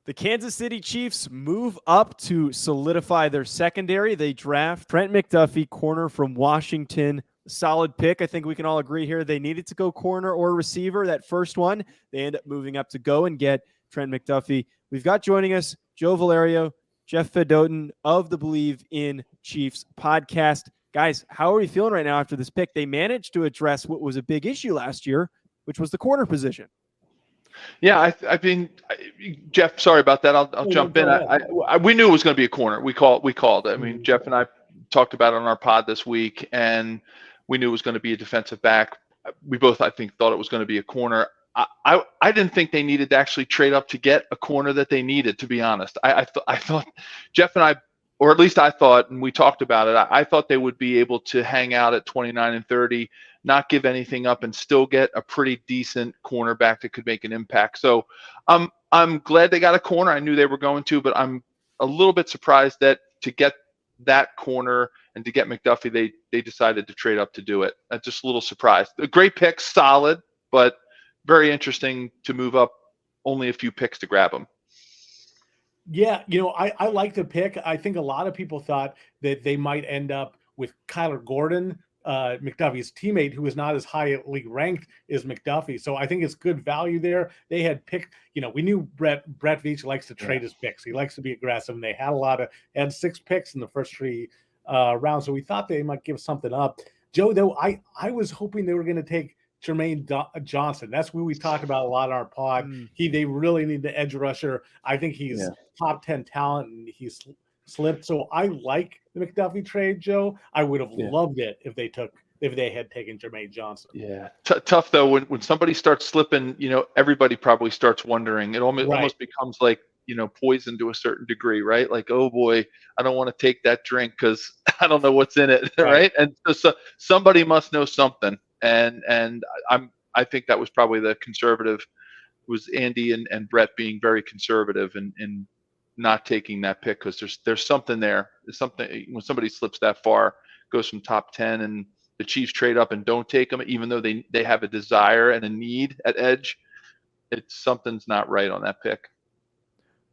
The Kansas City Chiefs move up to solidify their secondary. They draft Trent McDuffie, corner from Washington. Solid pick. I think we can all agree here. They needed to go corner or receiver. That first one, they end up moving up to go and get Trent McDuffie. We've got joining us Joe Valerio, Jeff Fedotin of the Believe in Chiefs podcast. Guys, how are you feeling right now after this pick? They managed to address what was a big issue last year, which was the corner position. Yeah, I mean, Jeff, sorry about that. I'll jump in. We knew it was going to be a corner. We called. I mean, Jeff and I talked about it on our pod this week, and we knew it was going to be a defensive back. We both, I think, thought it was going to be a corner. I didn't think they needed to actually trade up to get a corner that they needed, to be honest. I thought Jeff and I, or at least I thought, and we talked about it, I thought they would be able to hang out at 29 and 30, not give anything up, and still get a pretty decent cornerback that could make an impact. So I'm glad they got a corner. I knew they were going to, but I'm a little bit surprised that to get that corner and to get McDuffie, they decided to trade up to do it. I'm just a little surprised. A great pick, solid, but very interesting to move up only a few picks to grab him. Yeah, I like the pick. I think a lot of people thought that they might end up with Kyler Gordon, McDuffie's teammate, who is not as highly ranked as McDuffie. So I think it's good value there. They had picked, we knew Brett Veach likes to trade his picks. He likes to be aggressive, and they had 6 picks in the first 3 rounds. So we thought they might give something up. Joe, though, I was hoping they were going to take Jermaine Johnson. That's who we talked about a lot on our pod. They really need the edge rusher. I think he's top 10 talent, and he's slipped. So I like the McDuffie trade, Joe. I would have loved it if they had taken Jermaine Johnson. Yeah, tough though. When somebody starts slipping, everybody probably starts wondering. It almost becomes like poison to a certain degree, right? Like, oh boy, I don't want to take that drink because I don't know what's in it, right? And so somebody must know something. And I think that was probably the conservative, was Andy and Brett being very conservative and not taking that pick, because there's something there. There's something when somebody slips that far, goes from top 10, and the Chiefs trade up and don't take them, even though they have a desire and a need at edge. Something's not right on that pick.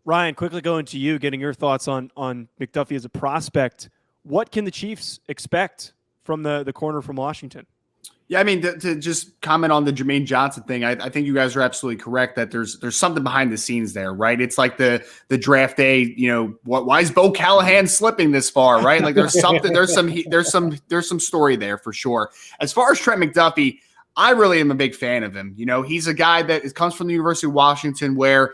Ryan, quickly going to you, getting your thoughts on McDuffie as a prospect. What can the Chiefs expect from the corner from Washington? Yeah, I mean, to just comment on the Jermaine Johnson thing, I think you guys are absolutely correct that there's something behind the scenes there, right? It's like the draft day, why is Bo Callahan slipping this far, right? Like there's something, there's some story there for sure. As far as Trent McDuffie, I really am a big fan of him. He's a guy that comes from the University of Washington, where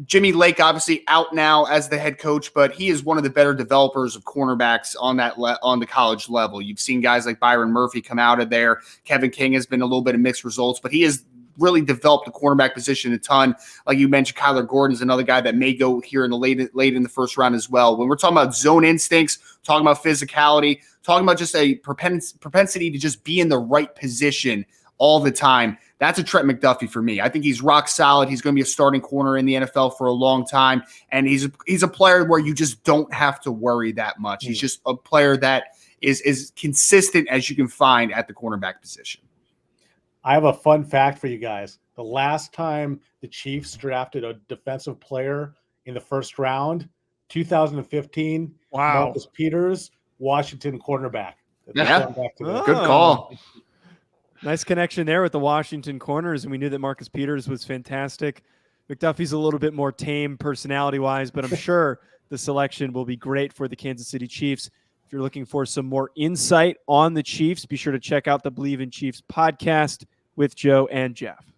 Jimmy Lake obviously out now as the head coach, but he is one of the better developers of cornerbacks on the college level. You've seen guys like Byron Murphy come out of there. Kevin King has been a little bit of mixed results, but he has really developed the cornerback position a ton. Like you mentioned, Kyler Gordon is another guy that may go here in the late in the first round as well. When we're talking about zone instincts, talking about physicality, talking about just a propensity to just be in the right position all the time, that's a Trent McDuffie for me. I think he's rock solid. He's going to be a starting corner in the NFL for a long time. And he's a player where you just don't have to worry that much. He's just a player that is as consistent as you can find at the cornerback position. I have a fun fact for you guys. The last time the Chiefs drafted a defensive player in the first round, 2015, Marcus Peters, Washington cornerback. Yeah, good call. Nice connection there with the Washington corners, and we knew that Marcus Peters was fantastic. McDuffie's a little bit more tame personality-wise, but I'm sure the selection will be great for the Kansas City Chiefs. If you're looking for some more insight on the Chiefs, be sure to check out the Believe in Chiefs podcast with Joe and Jeff.